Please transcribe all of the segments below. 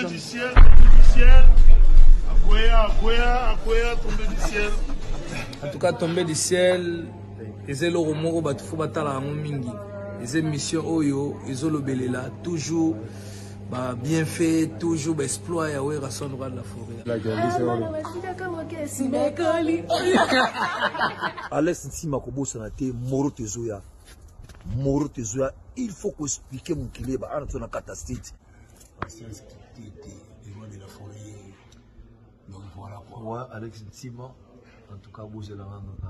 du ciel, tombé du ciel. Akwea, tombé du ciel. En tout cas, tombé du ciel, les élèves moko batufo batala yango mingi. Les émissions oyo, ils ont le belela toujours bien fait, toujours exploit ya ouais rason de la forêt. Alex Ntima kobo sanate moro tezoya. Moro tezoya, il faut qu'on explique mon kilé ba ana tona catastrophe. C'est des lois de la forêt. Donc voilà quoi. Ouais, Alex Ntima, en tout cas, vous allez rendre à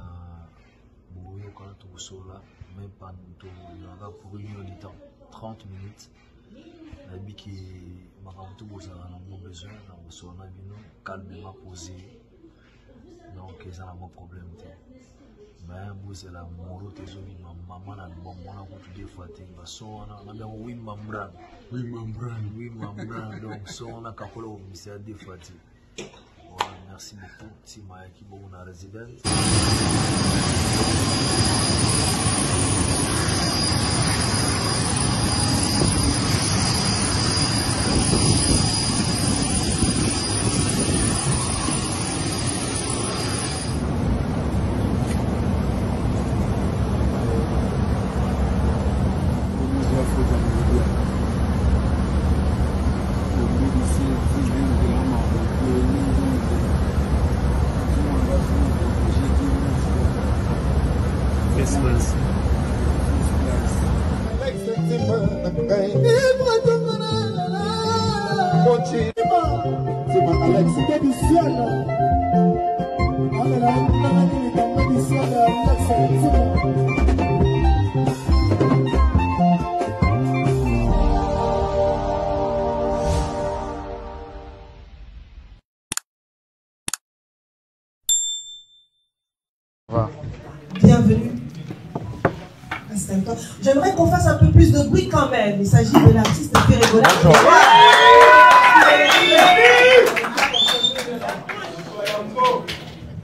Boyo quand tout sola, même pas pour une heure de temps, 30 minutes. La vie qui m'a tout besoin calmement posé. Donc, ils ont un problème. Mais vous allez la moro tes amis, maman a bon moment pour tout défaiter. On a bien oui membran. Donc, on a capolo au ministère défaiter. Merci beaucoup, Tima qui est la résidence. Bienvenue. J'aimerais qu'on fasse un peu plus de bruit quand même. Il s'agit de l'artiste Ferregola.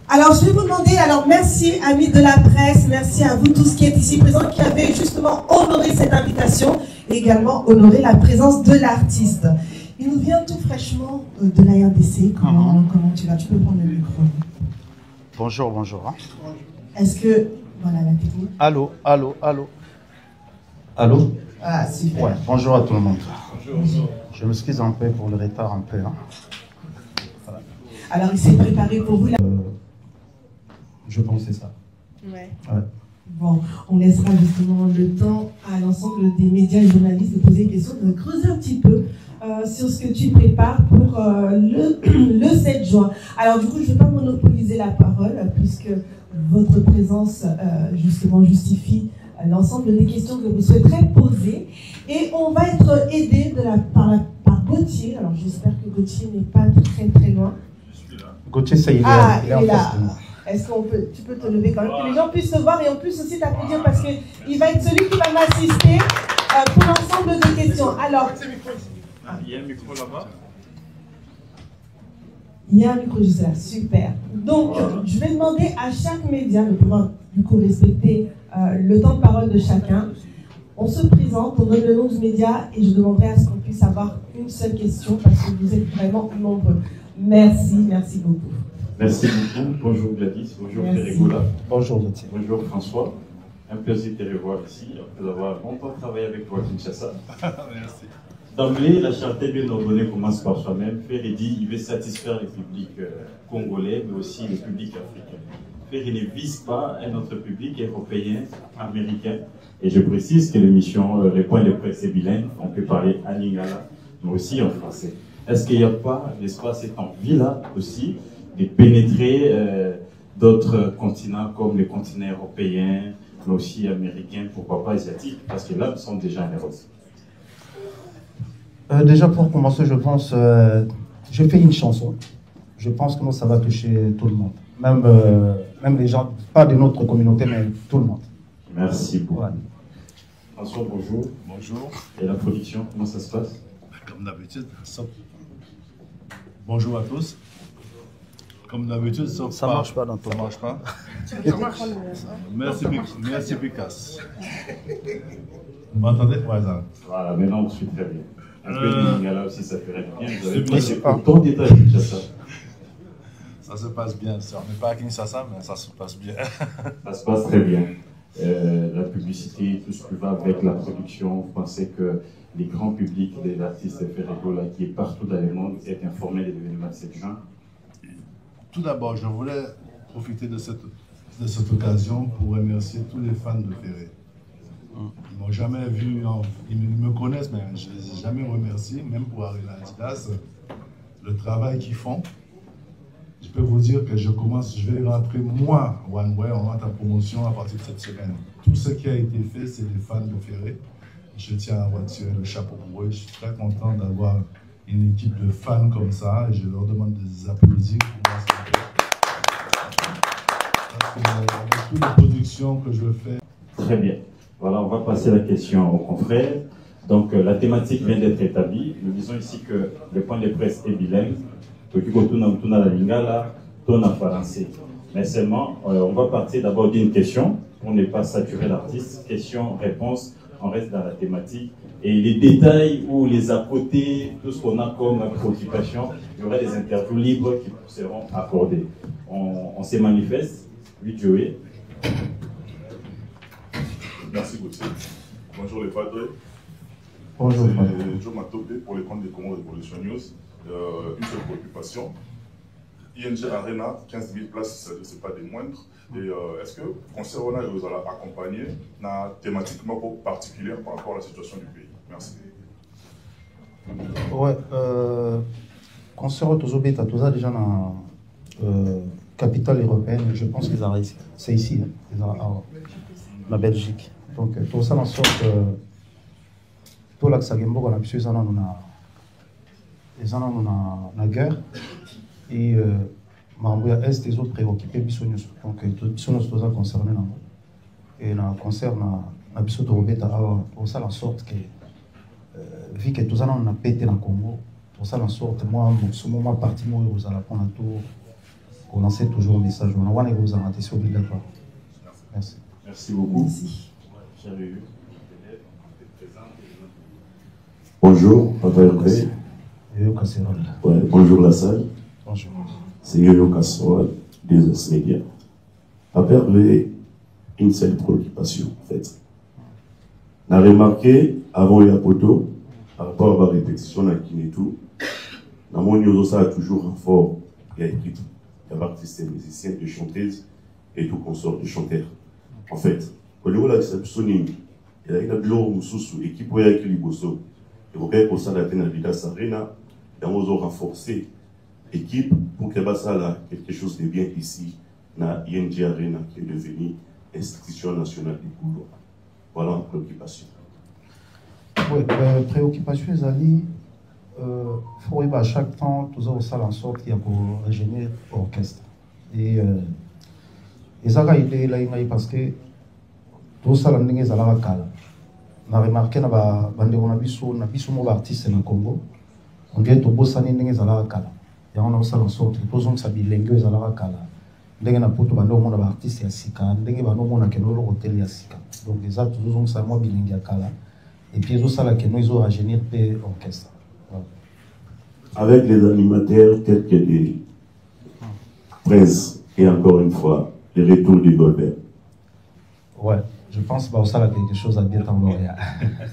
Alors je vais vous demander, merci amis de la presse, merci à vous tous qui êtes ici présents, qui avez justement honoré cette invitation et également honoré la présence de l'artiste. Il nous vient tout fraîchement de la RDC. Comment tu vas? Tu peux prendre le micro. Bonjour. Hein. Est-ce que... Voilà la technique. Allô. Ah, super. Ouais, bonjour à tout le monde. Bonjour. Je m'excuse un peu pour le retard un peu. Hein. Voilà. Alors, il s'est préparé pour vous la... Je pensais ça. Ouais. Ouais. Bon, on laissera justement le temps à l'ensemble des médias et journalistes de poser des questions, de creuser un petit peu sur ce que tu prépares pour le 7 juin. Alors du coup, je ne vais pas monopoliser la parole puisque votre présence justement justifie l'ensemble des questions que vous souhaiterez poser. Et on va être aidé par Gauthier. Alors j'espère que Gauthier n'est pas très loin. Je suis là. Gauthier, ça y est, il est en face de moi. Est-ce tu peux te lever quand même, que les gens puissent te voir et en plus aussi t'applaudir parce qu'il va être celui qui va m'assister pour l'ensemble des questions. Alors, il y a un micro là-bas. Il y a un micro juste là, super. Donc, je vais demander à chaque média de pouvoir du coup respecter le temps de parole de chacun. On se présente, on donne le nom du média et je demanderai à ce qu'on puisse avoir une seule question parce que vous êtes vraiment nombreux. Merci beaucoup. Merci beaucoup. Bonjour Gladys, bonjour Ferregola. Bonjour Gauthier. Bonjour François. Un plaisir de te revoir ici, après avoir longtemps travaillé avec toi à Kinshasa. Merci. D'emblée, la charité bien ordonnée commence par soi-même. Ferry dit il veut satisfaire le public congolais, mais aussi le public africain. Ferry ne vise pas un autre public européen, américain. Et je précise que l'émission Les Points de presse est bilingue. On peut parler en lingala, mais aussi en français. Est-ce qu'il n'y a pas, n'est-ce pas, cette envie-là aussi de pénétrer d'autres continents comme les continents européens, mais aussi américains, pourquoi pas asiatiques, parce que là, nous sommes déjà en Europe. Déjà pour commencer, je pense, je fais une chanson. Je pense que ça va toucher tout le monde. Même les gens, pas de notre communauté, mais tout le monde. Merci beaucoup. Voilà. François, bonjour. Bonjour. Et la production, comment ça se passe? Comme d'habitude, bonjour à tous. Comme d'habitude, ça marche pas dans ton. Ça marche pas. Merci Picasso. Vous m'entendez? Ouais, ça. Voilà, maintenant on suit très bien. Un peu de Lingala aussi, ça ferait bien. Vous avez bien, passé autant d'états à Kinshasa. Ça se passe bien. On n'est pas à Kinshasa, mais ça se passe bien. Ça se passe très bien. La publicité, tout ce qui va avec la production, vous pensez que les grands publics des artistes Ferregola qui est partout dans le monde est informé des événements de cette genre? Tout d'abord, je voulais profiter de cette occasion pour remercier tous les fans de Ferré. Ils m'ont jamais vu, ils me connaissent, mais je ne les ai jamais remerciés, même pour Arena Adidas, le travail qu'ils font. Je peux vous dire que je vais rentrer moi, One Way, on rentre en promotion à partir de cette semaine. Tout ce qui a été fait, c'est des fans de Ferré. Je tiens à retirer le chapeau pour eux. Je suis très content d'avoir une équipe de fans comme ça et je leur demande de les applaudir pour voir ce qu'ils font. Parce que avec toutes les productions que je fais. Très bien. Voilà, on va passer la question aux confrères. Donc, la thématique vient d'être établie. Nous disons ici que le point de presse est bilingue. Mais seulement, on va partir d'abord d'une question pour ne pas saturer l'artiste. Question, réponse, on reste dans la thématique. Et les détails ou les à côté, tout ce qu'on a comme préoccupation, il y aura des interviews libres qui seront accordées. On se manifeste. Oui, Joey. Merci Gauthier. Bonjour les padres. Bonjour. C'est Joe Matopé pour les comptes des Congo Revolution News. Une seule préoccupation. ING Arena, 15 000 places, ce n'est pas des moindres. Et est-ce que Concert Ona vous allez accompagner thématiquement particulière par rapport à la situation du pays? Merci. Ouais, Concert Tozobeta, tout ça déjà dans capitale européenne, je pense qu'ils arrivent. C'est ici, la Belgique. Donc tout ça en sorte tout l'axe à Gembo, on a pu ils en ont la guerre et Mambouya Est ils ont préoccupé Bissonius. Donc Bissonius nous a concerné et na concert na biso to robeta pour ça en sorte que vu que tout ça on a pété dans le Congo pour ça en sorte moi ce moment parti moi vous allez prendre tout on lancer toujours le message on va vous en c'est obligatoire. Merci. Merci beaucoup. Merci. Bonjour, Papa Yokai. Ouais, bonjour la salle. Bonjour. C'est Yo-Yo Kassoa, des Médias. Papa avait une seule préoccupation, en fait. On a remarqué, avant Yapoto, par rapport à la répétition à Kinetou, dans mon niveau, ça a toujours un fort. Il y a équipe, il y a artistes, musiciens, des chanteuses et tout consort de chanteurs. En fait, au niveau de la Sonning, il y a une équipe qui est Liboso. Et vous voyez pour ça, la Adidas Arena, et on a renforcé l'équipe pour que ça là quelque chose de bien ici, dans ING Arena, qui est devenue institution nationale du boulot. Voilà une préoccupation. Oui, préoccupation, il faut à chaque temps, tout ça en sorte qu'il y a pour régénérer l'orchestre. Et ça, il est là parce que tout ça, c'est la calme. On a remarqué que les artistes dans Congo, on dit que tout ça, c'est la calme. Et on a ça en sorte que tout ça, c'est la calme. Ndenge na poto bando mona ba artiste ya sika ndenge bando mona kenolo hotel ya sika donc les autres toujours ça moi bilingi ya kala et puis ils ont ça là que nous ils ont rajeunir pe orchestre voilà. Avec les animateurs tels que des Prince et encore une fois le retour du Golbert. Ouais, je pense que ça là quelque chose à bien t'envoyer.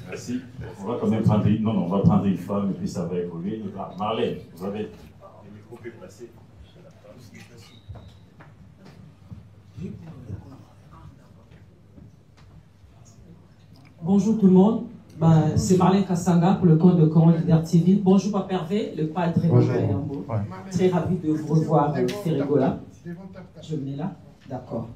Merci. On va quand même prendre on va prendre une femme et puis ça va évoluer. Marlène, vous avez les micros placés. Bonjour tout le monde, c'est Marlène Kassanga pour le compte de Coran Leader TV. Bonjour Papa Hervé, le padre Yambo. Très ravi de vous revoir Ferregola. Je me mets là, d'accord.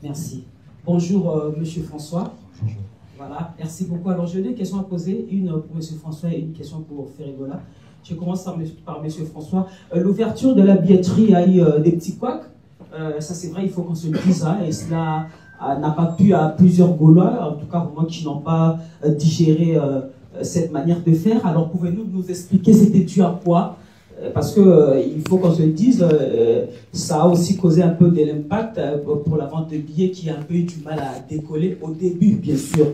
Merci. Bonjour Monsieur François. Bonjour. Voilà, merci beaucoup. Alors j'ai deux questions à poser, une pour Monsieur François et une question pour Ferregola. Je commence par Monsieur François. L'ouverture de la billetterie a eu des petits couacs. Ça c'est vrai, il faut qu'on se le dise, hein, et cela n'a pas pu à plusieurs Gaulois, en tout cas pour moi qui n'ont pas digéré cette manière de faire. Alors pouvez-vous nous expliquer c'était dû à quoi? Parce qu'il faut qu'on se le dise, ça a aussi causé un peu de l'impact pour la vente de billets qui a un peu eu du mal à décoller au début, bien sûr.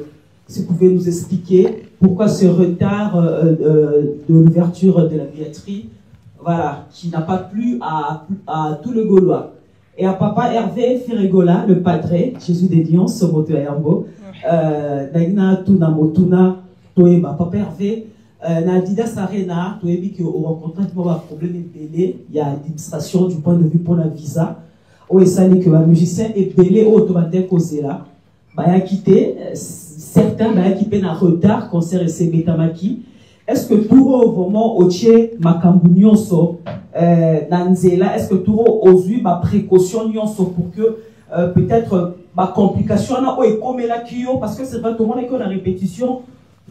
si vous pouvez nous expliquer pourquoi ce retard de l'ouverture de la billetterie, voilà, qui n'a pas plu à tout le Gaulois. Et à papa Hervé Ferregola, le padre, Jésus des Lions, Somoto Ayambo, Naina Tuna Motuna, Toeba, papa Hervé, Nadidas Arena, Toebi qui ont rencontré un problème belé, il y a l'administration du point de vue pour la visa, où il s'agit que le musicien est belé au automatique causé là, il a quitté, certains qui peuvent en retard, concert et ses Betamaki. Est-ce que tout vraiment au tché Makambunionso, Nanzela, est-ce que tout osui ma précaution nyonso pour que peut-être ma complication na o et comme la kio parce que c'est pas tout le monde qui a la répétition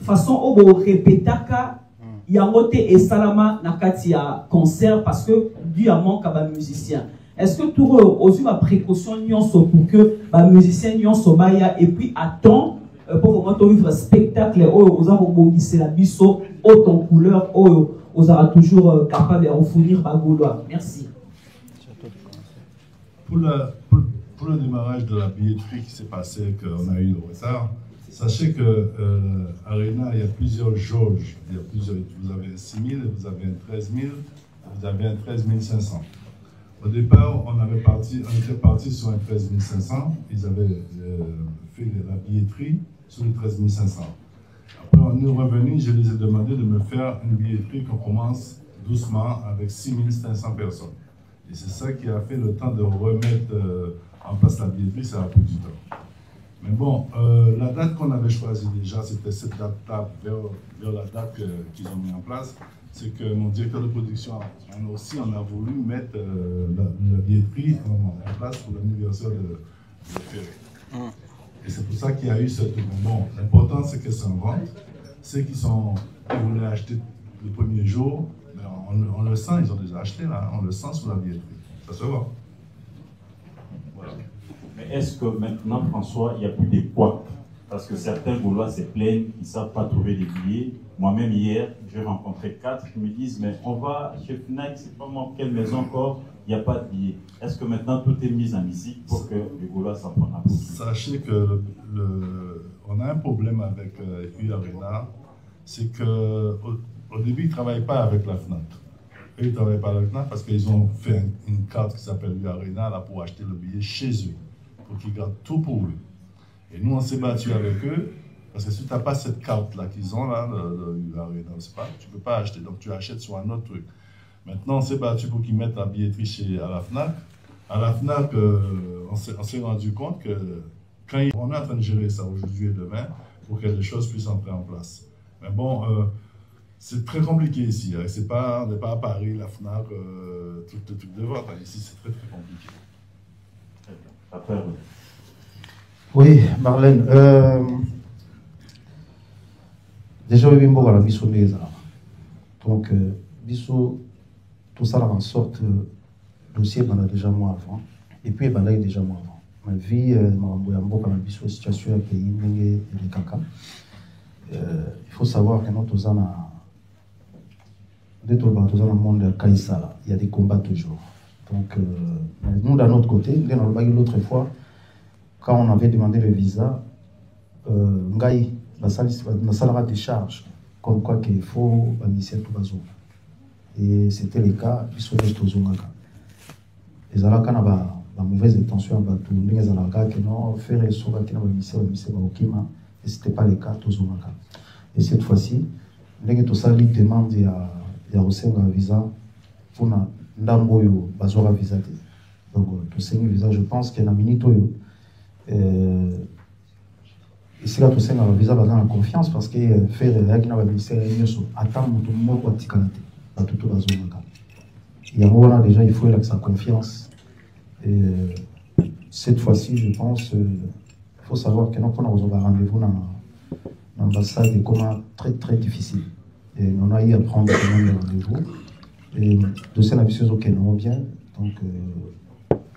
façon au bo répétaka yangote et salama nakati ya concert parce que du à manque à musicien. Est-ce que tout osui ma précaution nyonso pour que ma musicien nyonso baya et puis attend pour vraiment vivre spectacle aux arabongisser la biso haute en couleur aux aura toujours capable de refournir ma Gaulois. Merci. Pour le démarrage de la billetterie qui s'est passé, qu'on a eu le retard, sachez que Arena, il y a plusieurs jauges. Il y a plusieurs, vous avez 6 000, vous avez un 13 000, vous avez un 13 500. Au départ, on était parti sur un 13 500. Ils avaient fait la billetterie sur le 13 500. Après, on est revenu, je les ai demandé de me faire une billetterie qu'on commence doucement avec 6 500 personnes. Et c'est ça qui a fait le temps de remettre en place la billetterie, ça a pris du temps. Mais bon, la date qu'on avait choisie déjà, c'était cette date-là, vers la date qu'ils ont mis en place. C'est que mon directeur de production, on a voulu mettre la billetterie en place pour l'anniversaire de Ferré. Et c'est pour ça qu'il y a eu ce truc. Bon, l'important c'est que ça en vente. Ceux qui voulaient acheter le premier jour, ben on le sent, ils ont déjà acheté là, on le sent sur la billetterie. Ça se voit. Voilà. Mais est-ce que maintenant, François, il n'y a plus des couacs? Parce que certains Gaulois se plaignent, ils ne savent pas trouver des billets. Moi-même, hier, j'ai rencontré 4 qui me disent, mais on va chez Fnac, c'est pas moi, quelle maison encore, il n'y a pas de billets. Est-ce que maintenant tout est mis en musique pour que les Gaulois s'en prennent un peu? Sachez que on a un problème avec U-Arena, c'est qu'au début, ils ne travaillent pas avec la Fnac. Eux, ils ne travaillent pas avec la Fnac parce qu'ils ont fait une carte qui s'appelle U-Arena là, pour acheter le billet chez eux, pour qu'ils gardent tout pour eux. Et nous, on s'est battu avec eux, parce que si tu n'as pas cette carte-là qu'ils ont, là, tu ne peux pas acheter, donc tu achètes sur un autre truc. Maintenant, on s'est battu pour qu'ils mettent la billetterie à la Fnac. À la Fnac, on s'est rendu compte que on est en train de gérer ça aujourd'hui et demain pour que les choses puissent entrer en place. Mais bon, c'est très compliqué ici. Hein. On n'est pas à Paris, la Fnac, tout le truc de vente. Ici, c'est très très compliqué. Après, oui, Marlène. Déjà, il y a un biso des armes. Donc, biso, tout ça en sorte, le dossier pendant déjà mois avant. Et puis, pendant déjà mois avant. Ma vie, ma biso situation à pays, et les caca. Il faut savoir que notre zona, dans le monde de Kaïsala, il y a des combats toujours. Donc, nous, d'un autre côté, l'autre fois, quand on avait demandé le visa, Ngaï, la salle de charge, comme quoi qu'il faut initier tout bazou. Et c'était le cas, ils sont restés aux Zongaka. Les Alaka n'ont pas mauvaise intention, les Alaka qui n'ont fait les Soga qui n'ont pas initié Okima, et ce n'était pas le cas aux Zongaka. Et cette fois-ci, les gens demandent à recevoir un visa pour Ndamboyo, Bazora visa. Donc, tout ce visa, je pense qu'il y a un minute. Ici, là, tout ça, on a visa dans la confiance parce que faire le ministère attend tout le monde pour tikalate. Il y a déjà, il faut avoir sa confiance. Et cette fois-ci, je pense, il faut savoir que nous avons un rendez-vous dans l'ambassade et comment très très difficile. Et on a eu à prendre le rendez-vous. Et de ces habitudes auxquelles nous bien. Donc,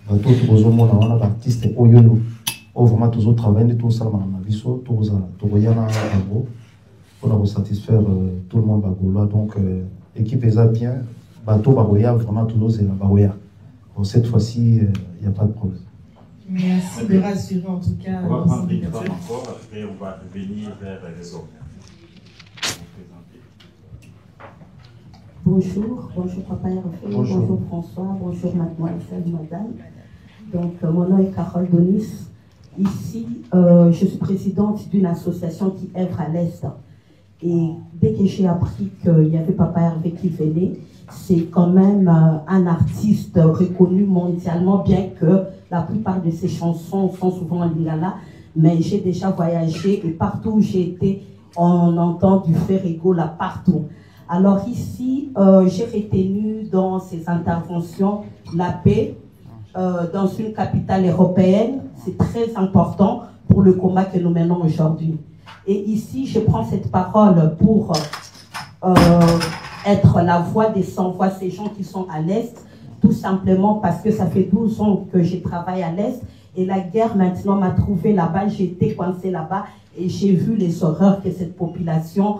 on a un artiste Oyoyo. Vraiment, tous les travailleurs, tous les avisos, tous les pour satisfaire tout le monde. Donc, l'équipe est bien. Bateau Baroya, vraiment, tous les Baroya. Cette fois-ci, il n'y a pas de problème. Merci de rassurer en tout cas. On va prendre une femme encore, après on va revenir vers les hommes. Bonjour Papa Hervé, bonjour François, bonjour mademoiselle, madame. Donc mon nom est Carole Donis. Ici, je suis présidente d'une association qui œuvre à l'Est. Et dès que j'ai appris qu'il y avait Papa Hervé qui venait, c'est quand même un artiste reconnu mondialement, bien que la plupart de ses chansons sont souvent en lingala. Mais j'ai déjà voyagé et partout où j'ai été, on entend du Ferego là partout. Alors ici, j'ai retenu dans ces interventions la paix dans une capitale européenne. C'est très important pour le combat que nous menons aujourd'hui. Et ici, je prends cette parole pour être la voix des sans-voix, ces gens qui sont à l'Est, tout simplement parce que ça fait 12 ans que je travaille à l'Est et la guerre maintenant m'a trouvé là-bas, j'étais coincée là-bas et j'ai vu les horreurs que cette population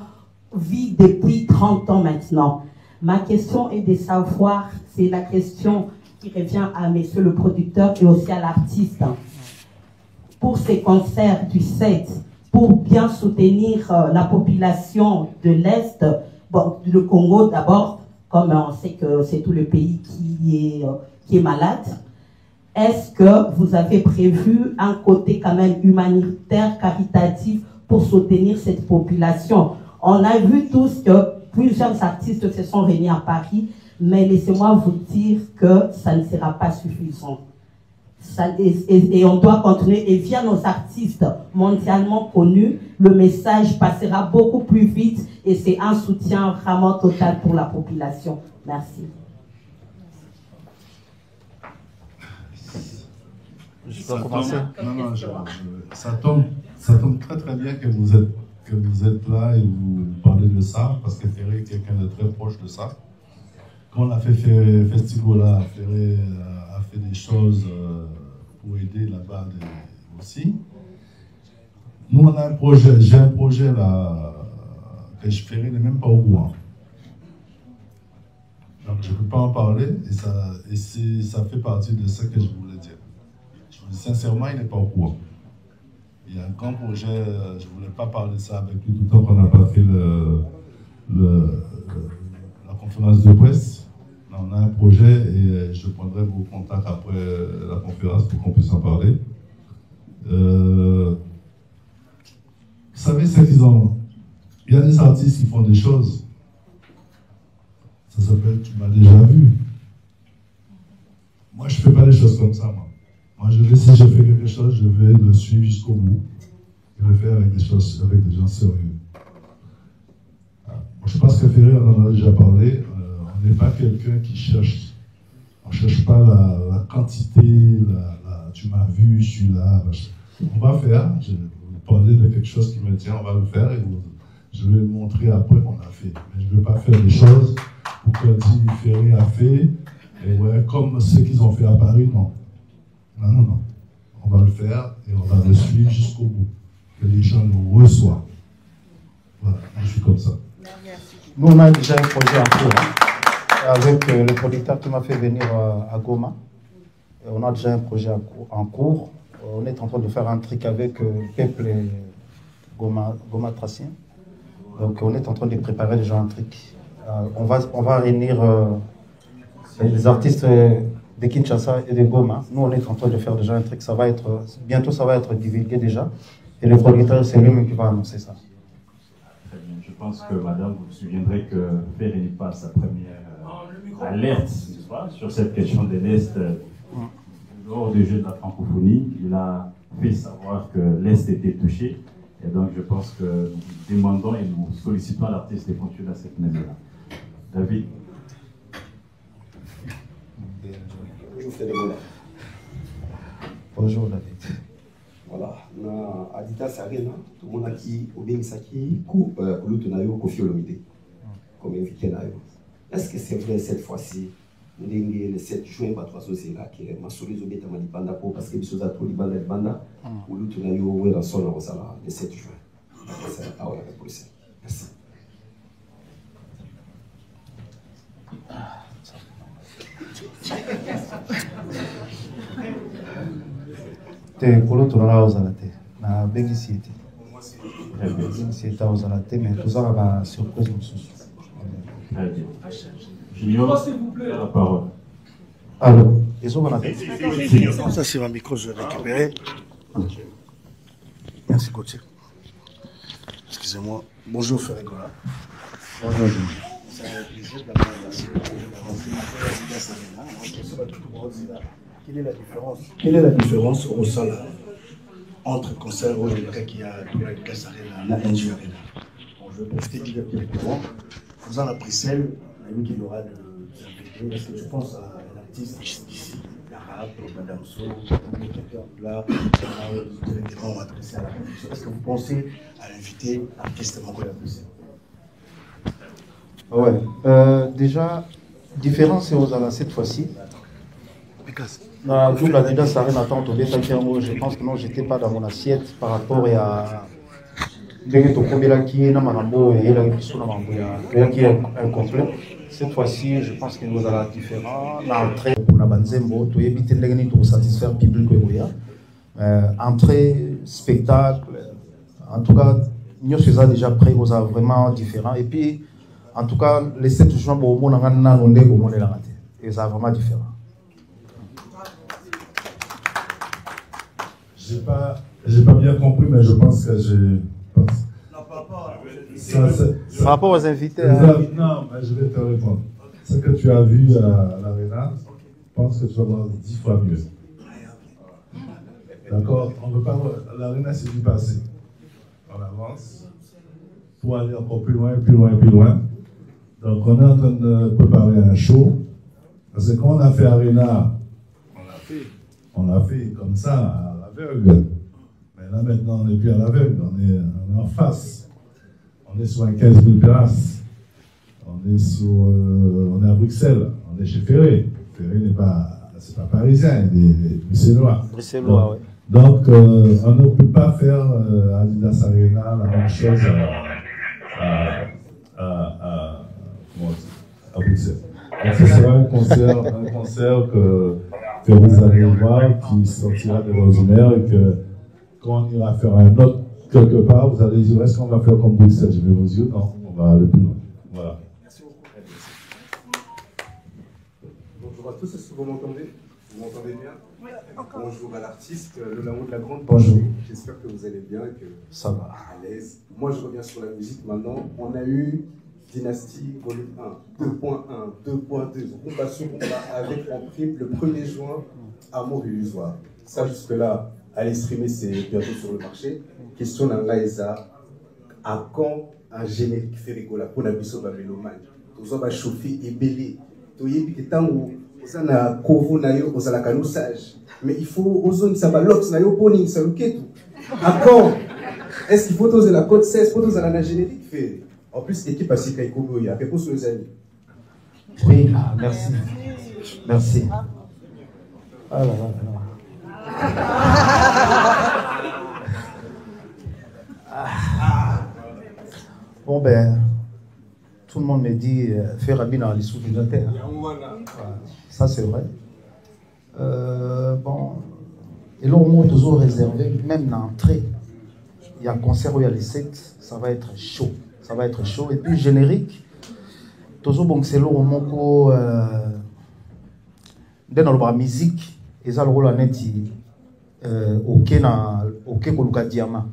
vit depuis 30 ans maintenant. Ma question est de savoir, c'est la question qui revient à monsieur le producteur et aussi à l'artiste. Pour ces concerts du 7, pour bien soutenir la population de l'Est, bon, le Congo d'abord, comme on sait que c'est tout le pays qui est malade, est-ce que vous avez prévu un côté quand même humanitaire, caritatif pour soutenir cette population? On a vu tous que plusieurs artistes se sont réunis à Paris, mais laissez-moi vous dire que ça ne sera pas suffisant. Et on doit continuer. Et via nos artistes mondialement connus, le message passera beaucoup plus vite et c'est un soutien vraiment total pour la population. Merci. Je dois commencer. Non, ça tombe très très bien que vous êtes là et vous parlez de ça, parce que Ferré est quelqu'un de très proche de ça. Quand on a fait Festival, Ferré a fait des choses pour aider là-bas aussi. Nous, on a un projet, j'ai un projet là, que Ferré n'est même pas au courant. Donc je ne peux pas en parler, et ça fait partie de ce que je voulais dire. Sincèrement, il n'est pas au courant. Il y a un grand projet, je ne voulais pas parler de ça avec lui tout le temps qu'on n'a pas fait la conférence de presse. On a un projet et je prendrai vos contacts après la conférence pour qu'on puisse en parler. Vous savez ce qu'ils ont? Il y a des artistes qui font des choses. Ça s'appelle « Tu m'as déjà vu ». Moi, je ne fais pas des choses comme ça, moi. Moi, si je fais quelque chose, je vais le suivre jusqu'au bout. Je vais le faire avec des gens sérieux. Je pense que Ferré, on en a déjà parlé. On n'est pas quelqu'un qui cherche. On ne cherche pas la quantité, tu m'as vu, je suis là. On va faire. Je vais vous parler de quelque chose qui me tient, on va le faire. Et je vais montrer après qu'on a fait. Mais je ne veux pas faire des choses pour qu'on dise Ferré a fait. Et ouais, comme ceux qu'ils ont fait à Paris, non. Non. On va le faire et on va le suivre jusqu'au bout. Que les gens nous reçoivent. Voilà, je suis comme ça. Nous, on a déjà un projet en cours avec le producteur qui m'a fait venir à Goma. On a déjà un projet en cours. On est en train de faire un truc avec le peuple Goma Tracien. Donc, on est en train de préparer déjà un truc. On va réunir les artistes de Kinshasa et de Goma. Nous, on est en train de faire déjà un truc. Bientôt, ça va être divulgué déjà. Et le producteur, c'est lui-même qui va annoncer ça. Très bien. Je pense que, madame, vous vous souviendrez que Ferré n'est pas sa première alerte sur cette question de l'Est. Lors du jeu de la francophonie, il a fait savoir que l'Est était touché. Et donc, je pense que nous demandons et nous sollicitons l'artiste de continuer à cette manière-là. David. Bonjour David. Voilà, na Adidas Arena, tout le monde a qui Obemisaki, coup Olutunayo, Kofi Olomide, comme invité nayo. Est-ce que c'est vrai cette fois-ci, le 7 juin, c'est là que ma souris obéta ma libanda parce que biso za to libanda libanda, Olutunayo wera sona wasala le 7 juin. C'est la parole pour ça. Merci. te kolo tolala ozala te na bengisi ete bengisi ete ozala te mais tozala ba surprise mosusu. Junior, la parole. Alors, ils ont ça c'est un micro, je vais récupérer. Merci Gauthier. Excusez-moi. Bonjour Ferregola. Bonjour. C'est un plaisir d'avoir Quelle est la différence au sein entre concert où il y a Adidas Arena et NG Arena? Je vais profiter de dire directement. Faisant la précelle, on a vu qu'il y aura de est-ce que tu penses à un artiste d'ici, l'arabe, Madame So, quelqu'un là, directement adressé à la production? Est-ce que vous pensez à inviter l'artiste Mango Yabusi? Ouais, déjà, différence aux Ala cette fois-ci. Tout la déjà ça rien attendre au détail. Je pense que non, j'étais pas dans mon assiette par rapport à cette fois-ci, je pense que nous allons différent. L'entrée pour la Banzembo, tu évites de satisfaire le public. Entrée, spectacle, en tout cas, nous sommes déjà prêts, nous sommes vraiment différents. Et puis, en tout cas, les 7 juin, nous avons et ça vraiment différent. J'ai pas bien compris, mais je pense que j'ai. Par rapport aux invités. Non, mais je vais te répondre. Ce que tu as vu à l'Arena, je pense que tu vas voir 10 fois mieux. D'accord? On ne veut pas. L'Arena, c'est du passé. On avance pour aller encore plus loin, plus loin, plus loin. Donc, on est en train de préparer un show. Parce que quand on a fait Arena, on l'a fait comme ça, à l'aveugle. Mais là, maintenant, on n'est plus à l'aveugle, on est en face. On est sur un 15 000 places. On est à Bruxelles. On est chez Ferré. Ferré n'est pas, c'est pas parisien, il est bruxellois. Bruxellois, oui. Donc, on ne peut pas faire à Adidas Arena la même chose à Bruxelles. Donc, ce sera un concert que vous allez voir qui sortira de l'ordinaire et que quand on ira faire un autre quelque part, vous allez dire est-ce qu'on va faire comme Bruxelles? Je vais vous dire non, on va aller plus loin. Voilà. Merci beaucoup. Bonjour à tous, est-ce que vous m'entendez? Vous m'entendez bien? Oui. Bonjour à l'artiste, le Lamou de la Grande. Bonjour. J'espère que vous allez bien et que ça va. À l'aise. Moi, je reviens sur la musique maintenant. On a eu Dynastie volume 1, 2.1, 2.2. On passe sur combat avec en prime le 1er juin, Amour illusoire. Ça, jusque-là, aller streamer, c'est bientôt sur le marché. Question d'Angaïza, à quand un générique fait rigoler pour la biso mélomane? Tous va chauffer et belé. Tu y es que tant où on a couvert nayo aux alacano sage. Mais il faut aux zones ça va l'ox nayo poning ça le tout. À quand? Est-ce qu'il faut oser la code 16 pour oser la générique fait? En plus, l'équipe a si qu'il y a réponse aux amis. Oui, merci. Merci. Ah là là là. Bon ben, tout le monde me dit faire Rabin dans les sous-militaires. Ça c'est vrai. Bon, et là au moins toujours réservé, même dans l'entrée, il y a un concert où il y a les 7, ça va être chaud. Ça va être chaud. Et puis générique, toujours bon c'est là au moins dans la musique, et ça le rôle en est ok koluka diamant.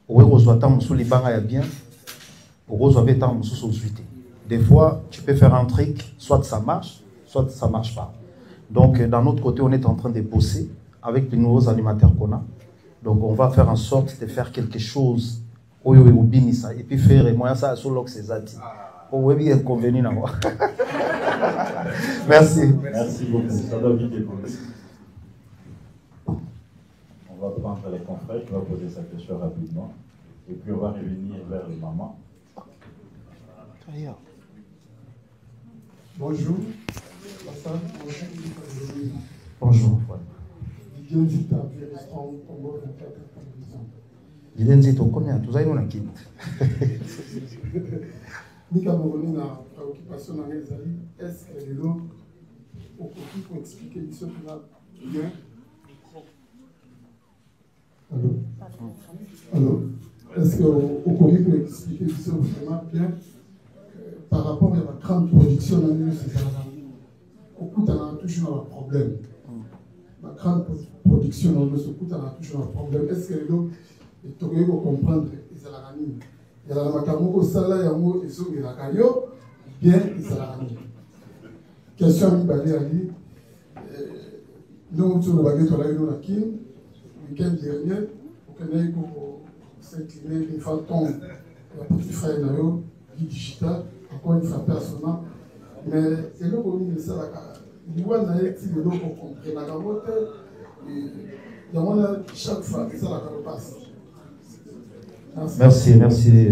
Ou reçoit tant sous les bancs à bien, ou reçoit tant sous suite. Des fois, tu peux faire un truc, soit ça marche pas. Donc, d'un autre côté, on est en train de bosser avec les nouveaux animateurs qu'on a. Donc, on va faire en sorte de faire quelque chose, et puis faire, et moi, ça, sur l'ox, c'est Zati. Oh, oui, inconvénient à moi. Merci. Merci beaucoup. Ça doit vite dépendre. On va prendre les confrères qui vont poser sa question rapidement. Et puis on va revenir vers le maman. Bonjour. Bonjour. Nzito combien? Tout ça il a quitté. Nika Moroni na préoccupation na ngezali. Est-ce que les lots au côté pour expliquer l'histoire qui va bien? Alors, est-ce que vous pouvez expliquer vraiment bien par rapport à la grande production dans le au coup, on a toujours un problème. La grande production dans le coup, on a toujours un problème. Est-ce que l'eau est au lieu de comprendre les alarmes? Il y a la macaron au salaire, il y a un mot et sur la caillou, bien les alarmes. Question à Mibale Ali. Nous, sur le baguette, on a eu la Kim, le week-end dernier, on a eu pour s'incliner une fois ton petit frère Nayo, Guy Digital, encore une fois personnel. Mais c'est là qu'on dit ça, il y a un petit peu d'eau pour comprendre la carotte, il y a chaque fois, ça la carotte passe. Merci, merci.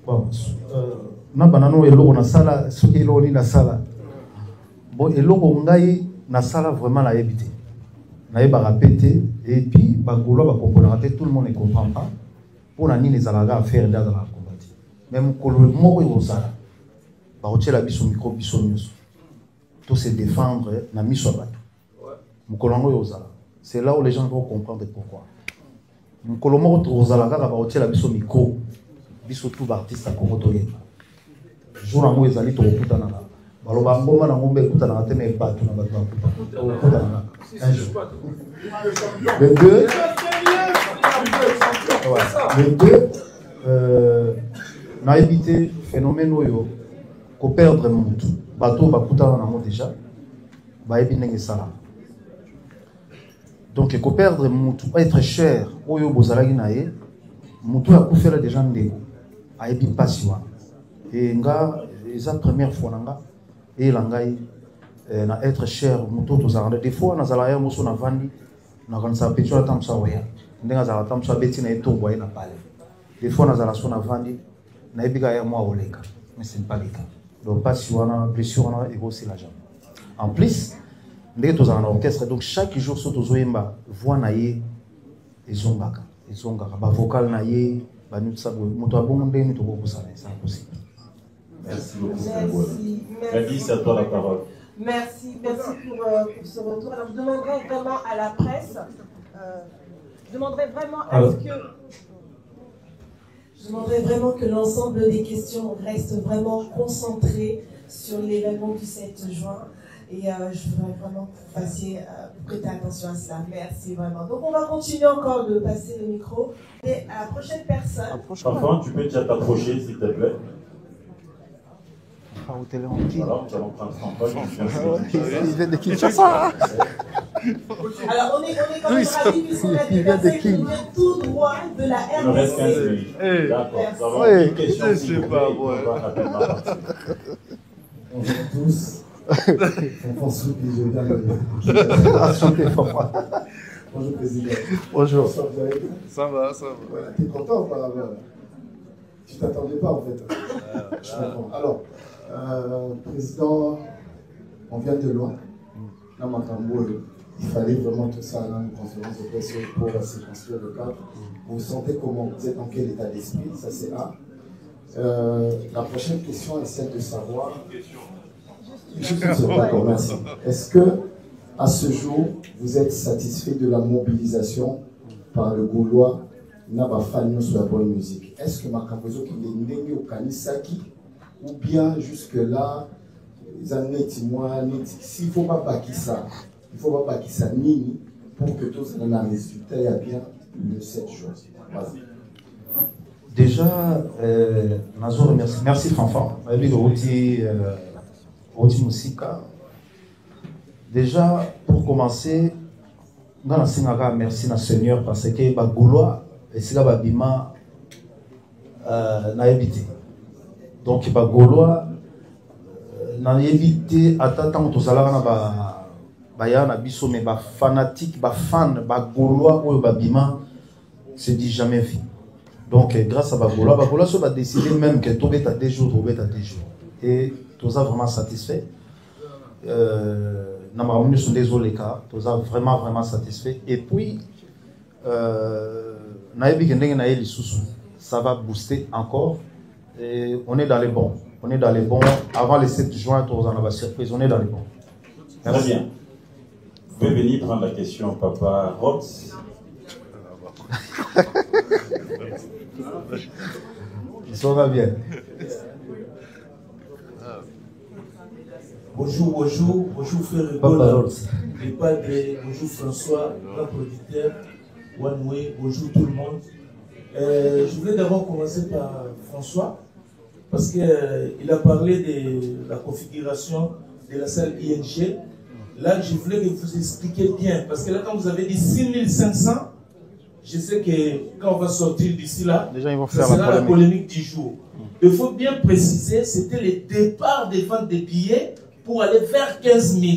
Bon, na banano eloko na sala, soki eloko ni na sala. Bon, eloko ngai na sala vraiment la éviter. Na yeba répéter et puis bagolo ba comprendre tout le monde ne comprend pas. Pour na nini zalaga à faire dans la combattre. Même kolo moko yo sala. Ba otela biso micro biso nyuso. Tout se défendre na miso bato. Mukolongo yo sala. C'est là où les gens vont comprendre pourquoi. Mukolomo tozalaga ba otela biso micro biso tout artiste à Komoto yeba. Jour na mo ezali to kutana na. Baloba ngoma na ngombe kutana na teme bato na bato kutana. Un jour. Les deux, na évité phénomène oyo ko perdre mutu bato bakutana na mo déjà ba ebi ndenge sala. Donc ko perdre mutu être cher oyo bozalaki na ye mutu akufela déjà ndeko a ebi pasi wa et nga eza première fois nanga et langai na être cher mutu tozalaka des fois na zala ya muso na vandi na kanisa pecho atamsa oya ndenga zala tamsa beti na etombo na pale des fois na zala so na vandi na ebika ya moi oleka mais c'est pas le cas donc pas si on a blessure on a aussi la jambe en plus ndenge tozala na orchestre donc chaque jour so tozoyemba voix na ye ezongaka ba vocal na ye ba nutsa bo moto abongo ndenge to kokosala c'est impossible. Merci beaucoup. Merci, c'est à toi la parole. Merci pour ce retour. Alors je demanderais vraiment à la presse, je demanderais vraiment que l'ensemble des questions restent vraiment concentrées sur l'événement du 7 juin. Et je voudrais vraiment que vous fassiez prêter attention à ça. Merci vraiment. Donc on va continuer encore de passer le micro. Et à la prochaine personne. Enfin, tu peux déjà t'approcher s'il te plaît. Au télé voilà, nous allons prendre il vient de Kinshasa. Alors on est quand même ravis puisqu'on a des personnes qui viennent tout droit de la RDC. Il nous reste 15 minutes. D'accord. Nous avons une question. Je sais pas, Bonjour à tous. Bonjour, Bonjour, Président. Bonjour. Ça va, ça va. Voilà, t'es content par là-bas? Tu t'attendais pas en fait. Je comprends. Alors, Président, on vient de loin. Là, il fallait vraiment tout ça dans une conférence de presse pour se construire le cadre. Vous vous sentez comment? Vous êtes dans quel état d'esprit? Ça, c'est un. La prochaine question est celle de savoir. Merci. Est-ce que, à ce jour, vous êtes satisfait de la mobilisation par le Gaulois Nabafagno sur la bonne musique? Est-ce que Makamozo qui est né au Kanisaki ou bien jusque-là, les années s'il ne faut pas bâquer ça, il ne faut pas bâquer ça ni pour que tous les résultats aient bien le 7 juin. Voilà. Déjà, merci Fanfan. Déjà, pour commencer, merci na Seigneur parce que Bagoulois et c'est là Babima n'a évité. Donc Bagoulois n'a évité à tant que tout na biso mais ba fanatique, ba fan, Bagoulois ou Babima se dit jamais vu. Donc grâce à Bagoulois se va décider même que tout est à 2 jours, tout est à 2 jours. Et tous a vraiment satisfait. Nous sommes désolés, tous a vraiment satisfait. Et puis, ça va booster encore. Et on est dans les bons. On est dans les bons. Avant le 7 juin, tous en avoir surprise. On est dans les bons. Merci. Très bien. pouvez venir prendre la question, Papa Rox. Ça va bien. Bonjour, bonjour, bonjour frère Gola, les padres, bonjour François, grand producteur, Wanoué, bonjour tout le monde. Je voulais d'abord commencer par François, parce qu'il a parlé de la configuration de la salle ING. Là, je voulais que vous expliquiez bien, parce que là, quand vous avez dit 6500, je sais que quand on va sortir d'ici là, déjà, ils vont faire la polémique du jour. Il faut bien préciser, c'était le départ des ventes des billets pour aller vers 15 000.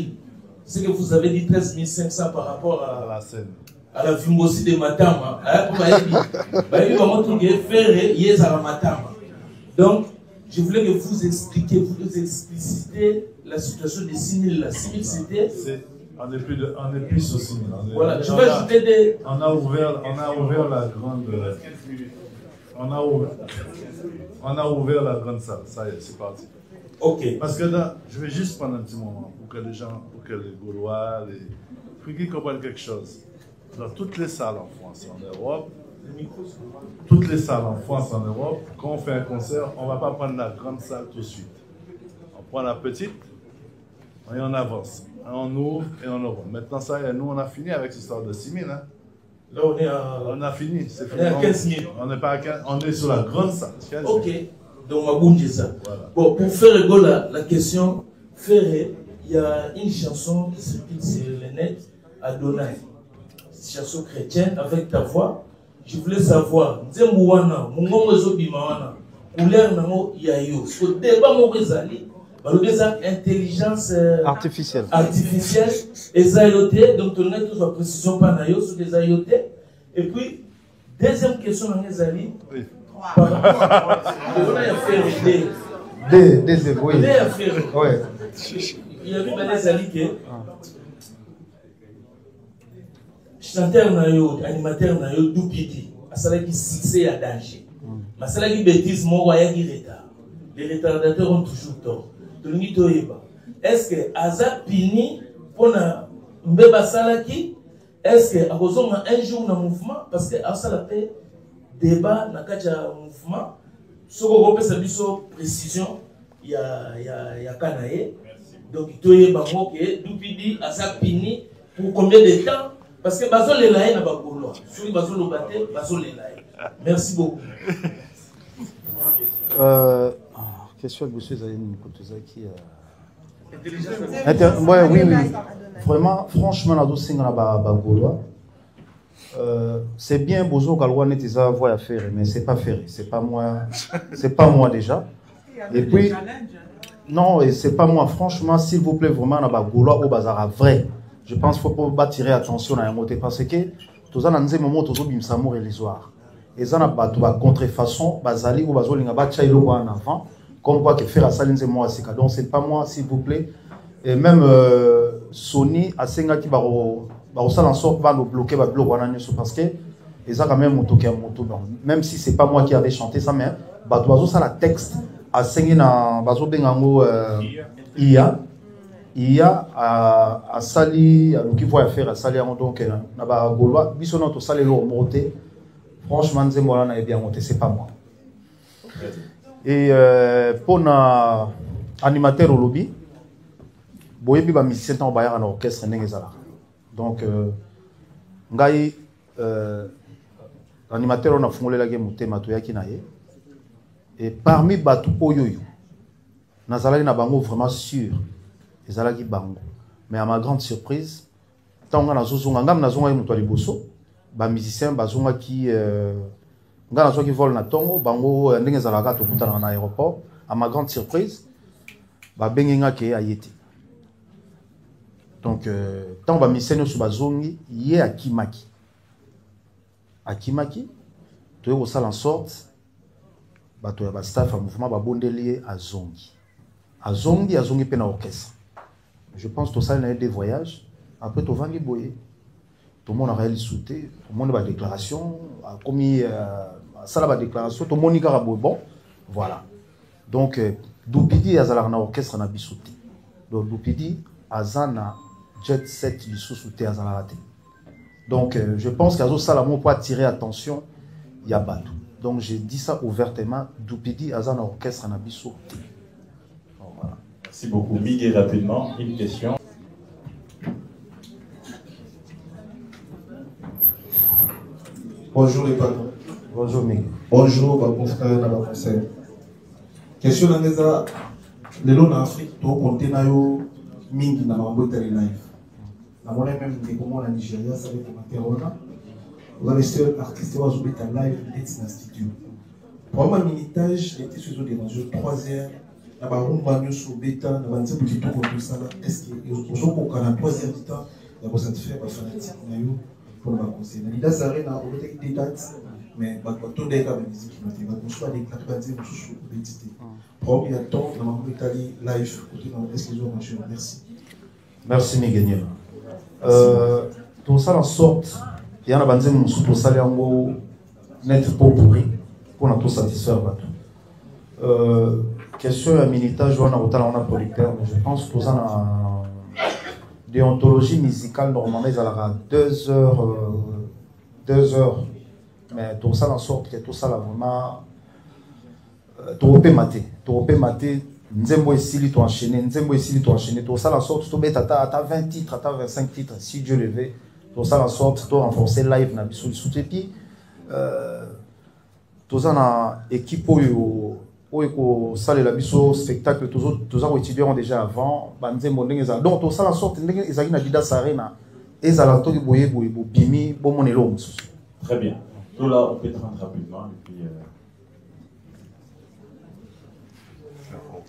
C'est que vous avez dit 13 500 par rapport à la scène. À la Vimbosi de Matama. Donc, je voulais que vous expliquiez, vous explicitez la situation des 6 000 là. 6 000 c'était... On n'est plus sur 6 000. Voilà, je vais ajouter des... On a ouvert la grande... On a ouvert la grande salle. Ça y est, c'est parti. Ok. Parce que là, je vais juste prendre un petit moment pour que les gens, pour que les Gaulois, pour qu'ils comprennent quelque chose. Dans toutes les salles en France et en Europe, toutes les salles en France et en Europe, quand on fait un concert, on ne va pas prendre la grande salle tout de suite. On prend la petite et on avance. On ouvre et on ouvre. Maintenant, ça y est, nous, on a fini avec cette histoire de 6 000. Hein. Là, on est à... On a fini. On est à 15 000. On n'est pas à 15 000. On est sur la grande salle. Ok. Donc, on va ça. Voilà. Bon, pour faire rigoler la question, il y a une chanson qui circule sur le net, Adonai. Chanson chrétienne avec ta voix. Je voulais savoir, Nzemouana, Mungomozo Bimawana, couleur Namo Yayo, ce débat Morizali, intelligence artificielle. Et IoT, donc on a tous la précision par Nayo sur les IoT. Et puis, deuxième question, Nangezali. Oui. Par rapport on a fait des oui. Ouais. Il y a vu Nangezali que chanteur Nayo, animateur Nayo, Doupidi, à cela qui succès à danger. Mais cela qui bêtise, moi, il y a retard. Les retardateurs ont toujours tort. Est-ce que Azak Pini pour Mbeba Salaki, est-ce que Abozonga un jour dans le mouvement, parce que Azak fait débat dans le mouvement, ce qu'on peut savoir précision, il y a Kanae, donc il y a Doupidi, Azak Pini, pour combien de temps? Parce que Bazo Lelaï n'a pas pour loi. Sur Bazo Lobaté, Bazo Lelaï. Merci beaucoup. Question de M. Zayeni Kotozaki. Oui. Vraiment, franchement, c'est bien Bozo Galwa n'est pas voie à faire, mais c'est pas faire. C'est pas moi déjà. Et puis, non, et c'est pas moi. Franchement, s'il vous plaît, vraiment, on a Gaulois au bazar vrai. Je pense qu'il ne faut pas tirer attention à un mot parce que tout un moment tout ça bimsamour et les soirs. Et ça n'a pas de contrefaçon, bazali ou bazolinga bachailo en avant. Comme quoi que faire à ça moi c'est donc c'est pas moi s'il vous plaît. Et même Sony a senga qui baro ça en sort va nous bloquer va bloquer parce que et ça quand même moto qui a moto même si c'est pas moi qui avait chanté ça mais bazo ça la texte a sengi na bazo bengango il y a à sali à qui voit faire à sali donc na ba Gaulois biso notre sali lo monter franchement Nzembola na bien monté c'est pas moi. Et pour un animateur au lobby, boyebi ba musicien tant bayar en orchestre n'engezala. Donc ngai animateur on a fongolé la game mutema to yaki naye. Et parmi batu oyoyo nazalaki na bango vraiment sûr ezalaki bango. Mais à ma grande surprise, tant nga nazozonga ngam nazonga ye muto liboso ba musicien bazonga ki ngana soki vol na tongo bango ndenge zalaka to kutana na aéroport à ma grande surprise ba bengenga ke ayeti donc tant ba miseno su bazongi ye akimaki to yo sala en sorte ba to ba staff a mouvement ba bondeli azongi pe na orchestre. Je pense que ça na des voyages après to vangi boye tout le monde a réalisé, tout le monde a une déclaration, a commis ça la déclaration, tout le monde a bon, voilà. Donc, Doupidi a un orchestre na bisouti. Donc, Doupidi a un jet set du sous-souté à Zalaraté. Donc, je pense qu'Azo Salamo peut attirer attention, il y a Batou. Donc, j'ai dit ça ouvertement. Doupidi, Azan orchestre, Nabiso. Voilà. Merci beaucoup. Miguel, rapidement, une question. Bonjour les patrons. Bonjour Miguel. Bonjour, mon frère dans la française. Question dans les a, les lots en Afrique, tout compte na yo mingi na mambo tele live. Na mon même des comment la Nigeria, ça va commenter là. Vous allez sur artiste va jouer ta live d'être dans studio. Pour moi minutage, j'étais sur des ranges 3 heures. Na ba rumba nyo sur beta, na ba nze petit tout comme ça là. Est-ce que au so ko kana 3 heures du temps, ya ko satisfaire ba fanatique na yo pour ba conseiller. Na ça arena au peut des dates. Mais tout est comme musique qui m'a dit, je suis allé éclater je suis l'édité. Premier temps, dans ma Italie live, côté dans l'exclusion nationale. Merci. Merci Miguel. Tout ça en sorte, il y en a bandé mon sous pour saler en haut net pour pourri pour nous satisfaire. Question à militage, on a autant on a producteur, mais je pense que ça en déontologie musicale normalement ils aura 2 heures. Mais tout ça en sorte que tout ça là vraiment tout peut mater nzembo esili to enchaîner tout ça en sorte tout bête à 20 titres à 25 titres si Dieu le veut tout ça en sorte tout renforcer live na biso sous puis tout ça na équipe ko salle la biso spectacle tous autres étudiants déjà avant banzembo ndenge za donc tout ça en sorte ndenge ezaki na Dida Sarena ezala to boye bimi bo monelo mususu. Très bien. Tout là, on peut prendre rapidement. Et puis,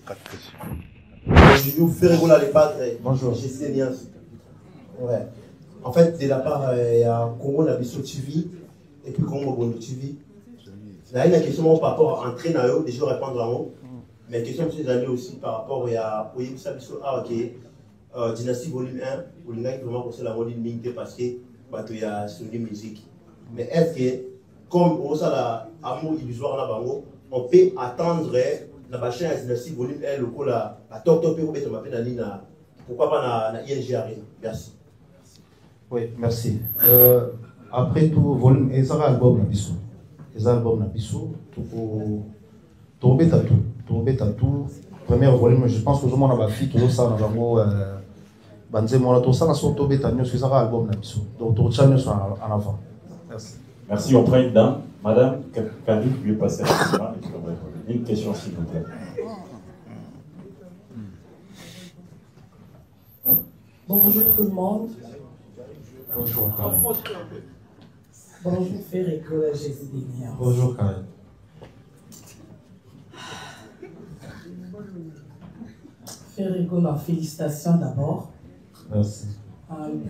4 questions. Je fais rigoler les padres. Bonjour. J'ai signé. Ouais. En fait, de la part, il y a Congo Nabiso TV et puis Congo Bondo TV. Il y a une question par rapport à entrer dans eux, déjà répondre à eux. Mais une question que aussi par rapport à Oyebisa Biso A, ok, Dynastie Volume 1, où il y a vraiment conseillé la mode de parce que il y a sur les musiques. Mais est-ce que, comme on a l'amour illusoire là, on peut attendre la chaîne à Dynastie Volume 1, le coup la top pourquoi pas la ING Arena? Merci. Oui, merci. Après tout, volume, et ça album Nabiso. Les albums Nabiso, tout bête à tout. Premier volume, je pense que tout le monde a fait tout ça dans le mot. Banzemo, tout ça, tout bête à nous, c'est ça album Nabiso. Donc, tout ça, nous sommes en avant. Merci. Merci, on prend une dame. Madame Kari, vous pouvez passer rapidement. Une question, s'il vous plaît. Bonjour tout le monde. Bonjour Karen. Bonjour Ferrigola Jésus Bénière. Bonjour Karen. Ferrigola, félicitations d'abord. Merci.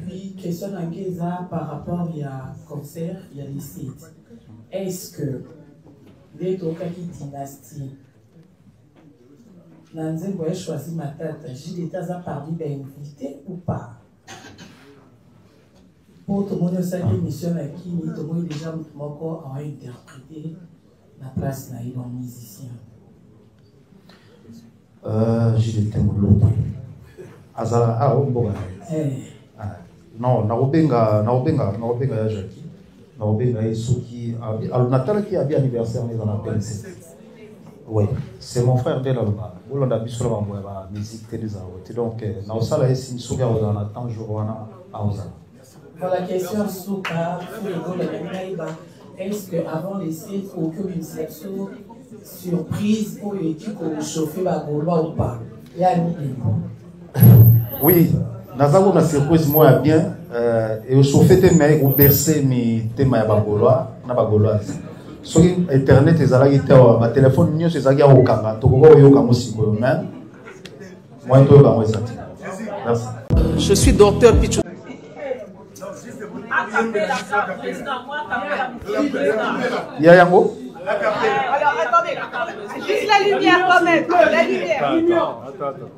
Puis, question d'Angueza par rapport à concert, il y a les sites. Est-ce que les Tokaki dynastie, Nanzembo a choisi ma tête, Gilles Taza parmi les invités ou pas? Pour tout le monde, cette émission qui tout le monde déjà encore a interprété la place d'un musicien. Gilles Temolo. Azala, ah, bon. Non, naobenga ya Jackie. Naobenga Soki. Alors Natal qui a bien anniversaire dans la PNC. Oui, c'est mon frère de là-bas. Où l'on a vu sur la musique télévisée. Donc, naosala est une souga aux anatans jourwana à Ozana. Pour la question Souka, est-ce qu'avant les sites, aucune initiation surprise pour l'équipe pour chauffer la Gaulois ou pas? Oui. Nazako na surprise moi bien et au chauffé te mais au bercer mi te ma bagoloa na bagoloise sur internet ezalaki te ba téléphone nyonso ezalaki ya kokanga tokoko oyoka mosiko même moi to ba moi zati. Merci. Je suis docteur Pichou. Ya yango. Alors attendez, juste la lumière quand même, la lumière. Attends.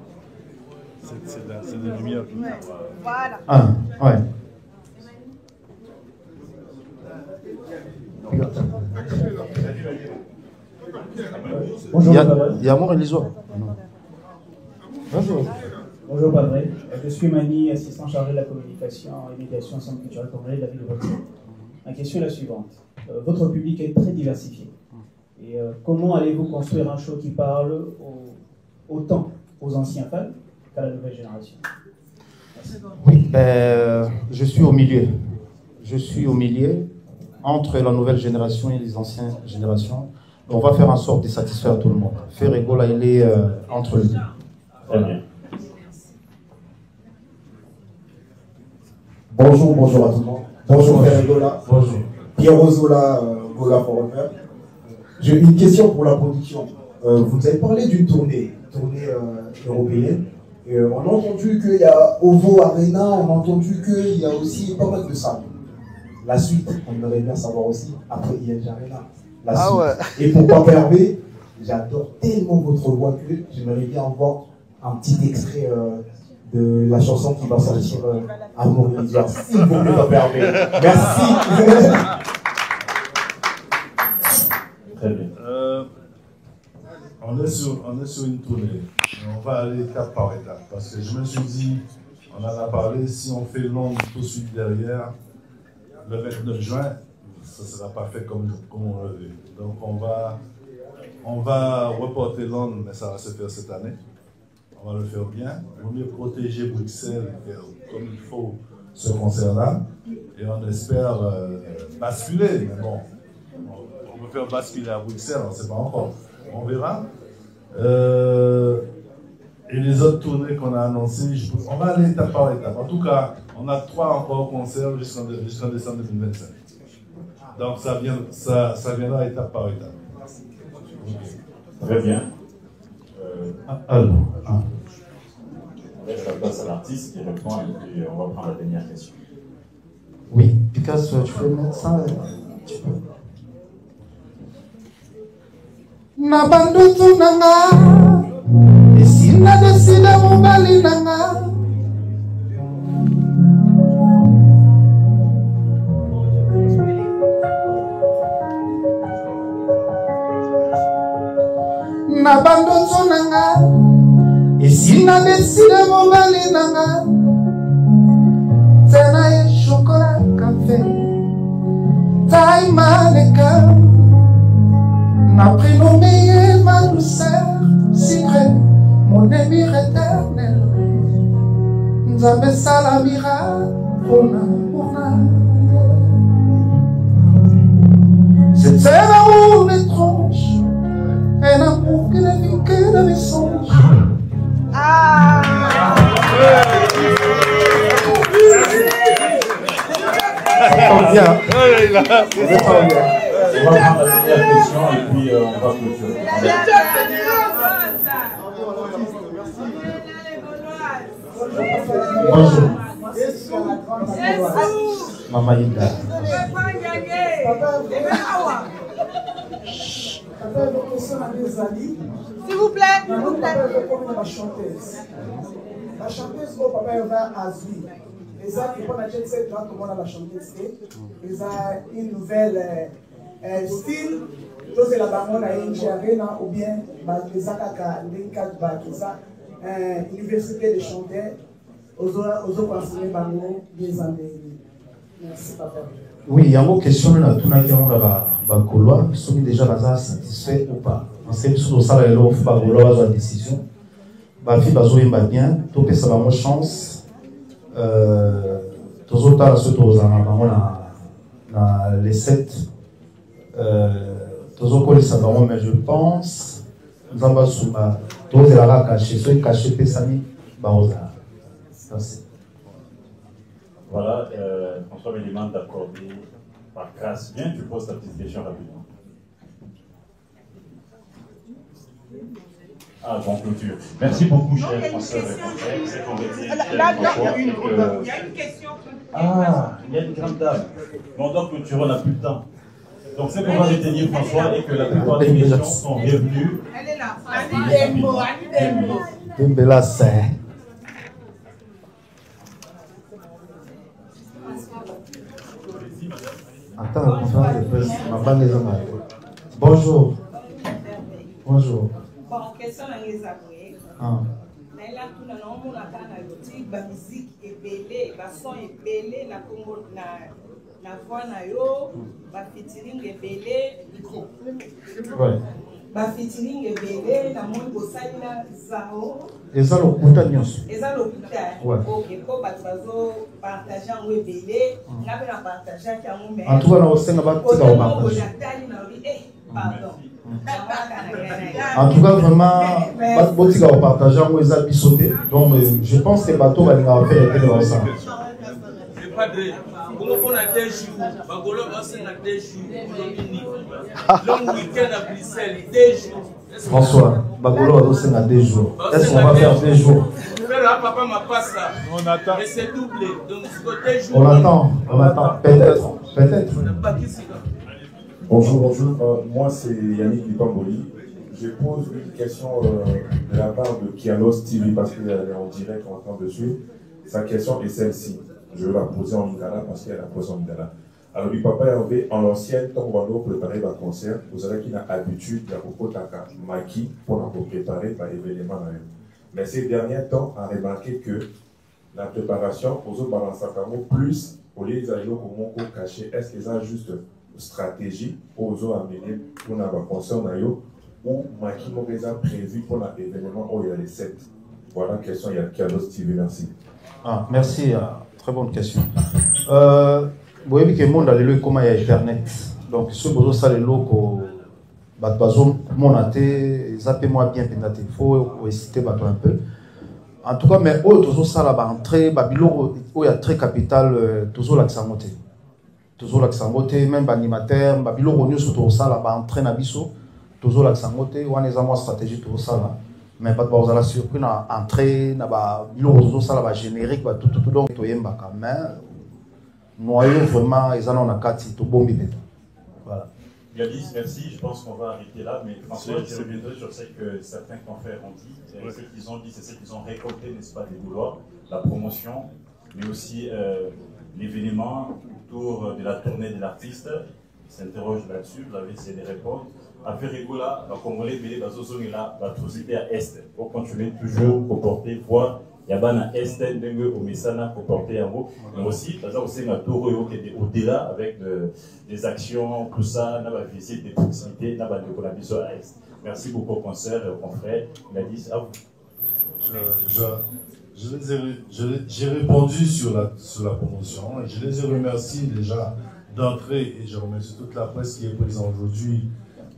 C'est des lumières. Ouais. Voilà. Ah, ouais. Bonjour. Il y a mort et l'histoire. Bonjour. Bonjour Padré, je suis Mani, assistant chargé de la communication et médiation au Centre culturel congolais de la ville de Bruxelles. Ma question est la suivante. Votre public est très diversifié. Et comment allez-vous construire un show qui parle autant aux anciens fans qu'à la nouvelle génération? Oui, je suis au milieu. Je suis au milieu entre la nouvelle génération et les anciennes générations. On va faire en sorte de satisfaire tout le monde. Ferregola, il est entre les deux. Très bien. Bonjour à tout le monde. Bonjour Ferregola. Bonjour. Pierre Ozola, Gola Forever. J'ai une question pour la production. Vous avez parlé d'une tournée européenne. On a entendu qu'il y a Ovo Arena, on a entendu qu'il y a aussi pas mal de salles. La suite, on aimerait bien savoir aussi, après ING Arena. La suite. Ouais. Et pour Papa Hervé, j'adore tellement votre voix que j'aimerais bien avoir un petit extrait de la chanson qui va sortir Amour et Histoire. S'il vous plaît, Papa Hervé. Merci. Très bien. On est sur une tournée. On va aller étape par étape. Parce que je me suis dit, on en a parlé, si on fait Londres tout de suite derrière, le 29 juin, ça ne sera pas fait comme on l'a vu. Donc on va reporter Londres, mais ça va se faire cette année. On va le faire bien. Il vaut mieux protéger Bruxelles comme il faut ce concert-là. Et on espère basculer. Mais bon, on peut faire basculer à Bruxelles, on ne sait pas encore. On verra. Et les autres tournées qu'on a annoncées, on va aller étape par étape. En tout cas, on a 3 encore concerts jusqu'en décembre 2025. Donc ça viendra étape par étape. Très bien. Alors. On laisse la place à l'artiste qui répond et puis on va prendre la dernière question. Oui, Picasso, tu peux mettre ça? Tu peux. Nabandutu nanga esina desida mobali nanga nabandutu nanga esina desida mobali nanga tena ye chocolat café taille mannequin. M'a prénommé ma douceur, secret, mon émir éternel. Nous avons ça la miracle, c'était un amour étrange, un amour qui ne vit que dans mes songes. Bien. On va prendre la dernière question et puis on va clôturer. Bonjour. Maman Ida. S'il vous plaît, s'il vous plaît. La chanteuse au Papa Eva Azui. Les a qui pendant la jet set, tout le monde a la chanteuse. Ils ont une nouvelle style. Tous les labamons à ING Arena ou bien les Akaka, l'Inkat Bakiza, université de chanteurs, aux autres enseignants Bango, les années. Merci Papa. Oui, il y a une question là, tout le monde a couloir, ils sont déjà satisfaits ou pas. On sait que sur le salaire, il faut pas vouloir la décision. Ma fille va bien, tout que ça va avoir chance. Tous autres à les 7 tous autres ça va mais je pense nous avons souba tous les rares cachés ceux cachés pesami baoza. Voilà, François me demande d'accorder par grâce. Viens, tu poses ta petite question rapidement. Ah, bon, clôture. Merci beaucoup, cher François. Il y a une question. Ah, il y a une grande dame. Bon, donc clôture, on n'a plus le temps. Donc, c'est qu'on va retenir François et que la plupart des questions sont revenues. Elle est là. Annie Dembo. Dembela, c'est. Attends, ma bande les hommes. Bonjour. Bonjour. Bon, question à les avouer. Ah. Mais la tuna naomona kaka na yotique ba musique ebele ba son ebele na Congo na voix na yo ba featuring ebele ba featuring ebele na moni bosali na zao eza lokuta nyonso ok po bato bazo partage yango ebele nga mpe na partage yango mais en tout cas na osenga batika opartage pardon. En tout cas, vraiment, botika au partage yango eza biso te. Donc je pense que bato balinga faire ekele ensemble. C'est pas vrai. Comment on a 2 jours, Bagolo va se na 2 jours, long week-end à Bruxelles, 2 jours. François, Bagolo va se na 2 jours. Est-ce qu'on va faire 2 jours? Papa m'a pas ça. On attend. Et c'est doublé. Donc c'est 2 jours. On attend. Peut-être. Bonjour. Moi c'est Yannick Lipamboli. Je pose une question de la part de Kialos TV parce qu'elle est en direct en temps dessus. Sa question est celle-ci. Je vais la poser en lingala parce qu'elle a posé en lingala. Alors, le papa Hervé, en l'ancienne, quand on va préparer un concert, vous savez qu'il a l'habitude de maquis pour préparer par événement. Mais ces derniers temps, on a remarqué que la préparation, aux autres balances plus, au lieu d'aller au caché, est-ce qu'ils ont juste une stratégie aux autres amener pour un concert ou maquis nous déjà prévu pour l'événement où il y a les 7. Voilà la question, il y a Kialos TV, merci. Merci, très bonne question. Vous voyez que le monde a le comment il y a Internet. Donc, ce besoin ça les locaux, bateau monaté, zappez-moi bien pénaté. Il faut hésiter bateau un peu. En tout cas, mais toujours ça là-bas entrée, Babylone où il y a très capital, toujours l'accent monté. Toujours l'accent monté, même animateur, Babylone au surtout ça là-bas entrée nabiso, toujours l'accent monté. On est à moi stratégie toujours ça là. Mais pas de base à la surprise, entrée, toujours ça là-bas générique, tout donc tu es quand même. Noyau vraiment, ils en ont un 4 tout bon bébé. Voilà. Gladys, merci. Je pense qu'on va arrêter là. Mais François, je reviendrai sur ce que certains confrères ont dit. Ce qu'ils ont dit, c'est ce qu'ils ont récolté, n'est-ce pas, des bouloirs, la promotion, mais aussi l'événement autour de la tournée de l'artiste. Ils s'interrogent là-dessus. Vous avez essayé de répondre. Affaire Rigola, la Congolais, la zone est là, la société à Est. Pour continuer toujours à porter voix. Il y a un Est, au Messana pour porter un mot, mais aussi, parce que c'est un tour qui est au-delà avec des actions, tout ça, n'a pas visite des proximités, n'a pas de collaboration à Est. Merci beaucoup au concert, confrère. Gladys, à vous. J'ai répondu sur la promotion et je les ai remerciés déjà d'entrée et je remercie toute la presse qui est présente aujourd'hui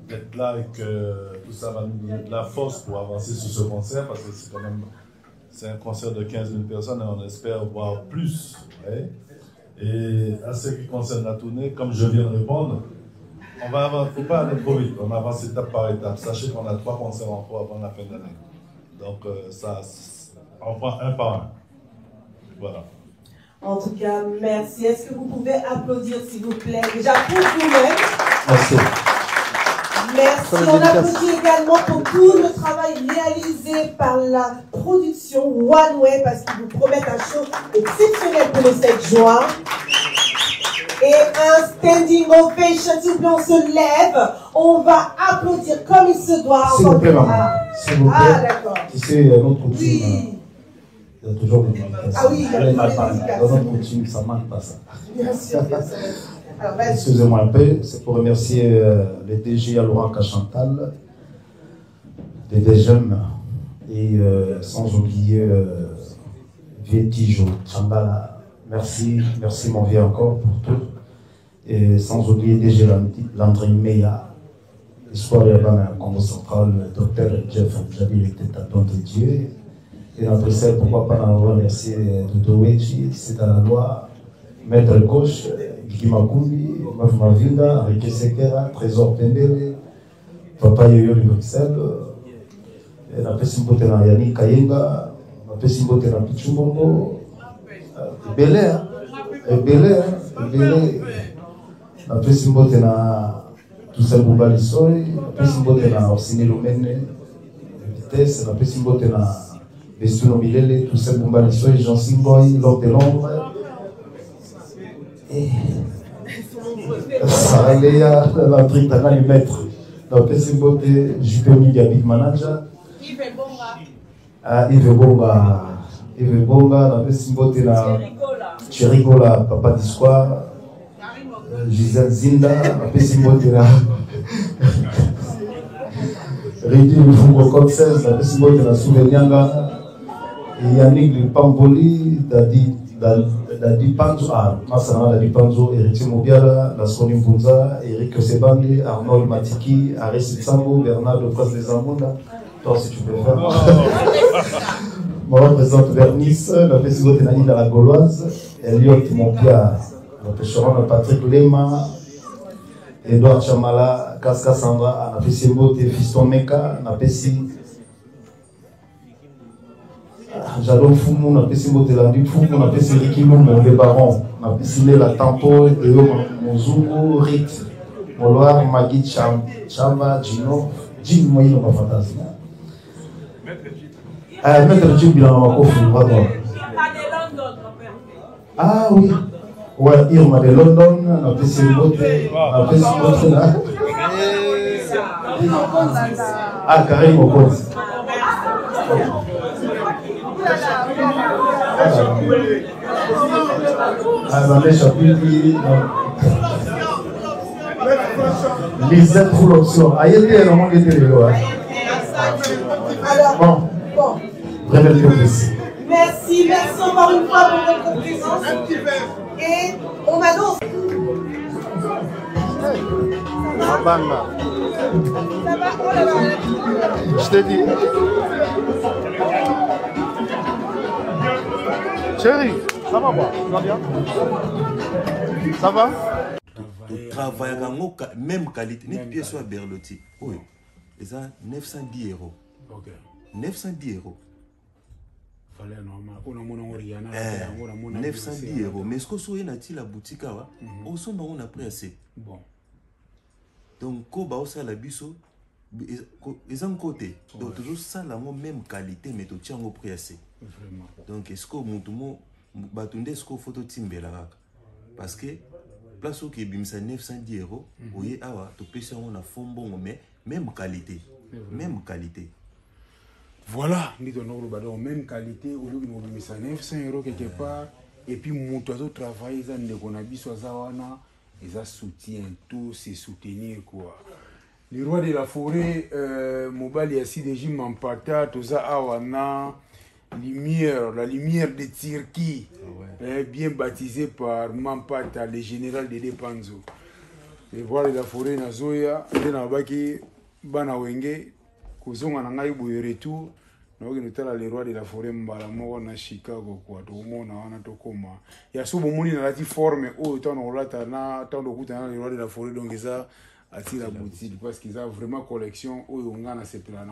d'être là et que tout ça va nous donner de la force pour avancer sur ce concert parce que c'est quand même. C'est un concert de 15 000 personnes et on espère voir plus. Ouais. Et à ce qui concerne la tournée, comme je viens de répondre, il ne faut pas aller trop vite. On avance étape par étape. Sachez qu'on a 3 concerts encore avant la fin de l'année. Donc ça, on prend un par un. Voilà. En tout cas, merci. Est-ce que vous pouvez applaudir, s'il vous plaît, déjà pour vous-même? Merci. Merci. On applaudit également pour tout le travail réalisé par la production One Way parce qu'ils vous promettent un show exceptionnel pour le 7 juin. Et un standing ovation, s'il vous plaît, on se lève. On va applaudir comme il se doit. S'il vous plaît, maman. S'il vous plaît. Ah, d'accord. Tu sais, notre coutume, il y a toujours des dédicaces. Ah oui, il y a toujours des dédicaces. Dans notre coutume, ça ne manque pas ça. Bien sûr, bien sûr. Excusez-moi un peu, c'est pour remercier les DG à Laurent Cachantal, les DGM, et sans oublier Vietijo, Chambala. Merci mon vieux encore pour tout. Et sans oublier DG Landry Meya, l'histoire de la Congo central, le docteur Jeff Jabil était à don de Dieu. Et notre sœur, pourquoi pas remercier Dodo Wechi, c'est à la loi, Maître Gauche. Gimakumbi, Mavinga, Riké Sekera, Trésor Pendele, Papa Yoyo de Bruxelles, la Pessimbote na Yannick Kayenga, la Pessimbote na Pichumbongo, Belé, la Pessimbote na Toussel Boubalisoy, la Pessimbote na Orsini Lumene, Vitesse, la Pessimbote na Bestuno Milele, Toussel Boubalisoy, Jean Simboy, L'Ordre de l'Ombre. Ça allait à l'entrée d'un les maîtres. Donc, c'est beauté, Juppé Media Big Manager. Yves Bonga, napesi mbote na Cherigola, Papa d'Histoire, Gisèle Zinda, napesi mbote na Ridi Lufungo Coxes, napesi mbote na Souvenianga, Yannick Lipamboli, Dadi Panzo, Masana Dadi Panzo, Héritier Mobiala, Lasconi Mpunza, Eric Sebandi, Arnold Matiki, Aris Sambo, Bernard de Prince des Amonda. Toi, si tu peux faire. Moi, représente Bernice, la présidente Nani dans la Gauloise, Elliot Mompia, le pêcheron Patrick Lema, Edouard Chamala, Kaska Sandra, Napesi Mbote, Fiston Meka, Napesi Jadon Fumu, Napesi Mbote Landi Fumu, Napesi Ricky Moumou, le baron, Napesi La Tampo, Eo Mozungu, Rit, Moloir, Magui Chamba, Gino, Jim Moïno, ma fantasme. Maître Jim Bilan Makofi, pardon. Ah oui, ouais, Irma de London, Napesi Mbote, Napesi Mbote là. Ah, Karim Okonzi. Ah, Mamé Chapuli. Lisette pour l'option. Aïe, il y a un moment qui était là. Bon. Merci, merci encore une fois pour votre présence. Et on m'annonce. Je t'ai dit. Chérie, ça va quoi? Ça va bien? Ça va? Travail même qualité. Ni pièce soit Berlotti. Oui. Ils ont 910 €. Ok. 910 €. 910 €. Mais est-ce que vous avez la boutique? On s'en a pris assez. Bon. Donc, quand on a la biso, ils ont côté. Donc, toujours ça, la même qualité, mais tu tiens au prix assez. Vraiment. Donc, est-ce que vous avez ce photo timbela? Parce que, place où il y a 910 €, vous voyez, tu peux faire un fond bon, mais même qualité. Même qualité. Voilà, nous même qualité, au lieu de nous 900 € quelque part, et puis mon travail, ils soutiennent tout, c'est soutenir quoi. Le roi de la forêt, Mobali Yassi de Jim Mampata, Toza Awana, lumière, la lumière de Tirki, bien baptisé par Mampata, le général de Depanzo. Le roi de la forêt, Nazoya, Denabaki, Banawenge, Kozonga Nangai Boyeretu, le roi de la forêt Mbalamo na Chicago quoi to mona wana to koma ya so bomoni na lati forme o tano lata na tando kuta na le roi de la forêt donc ça attire la boutique parce qu'ils ont vraiment collection o ngana sepela na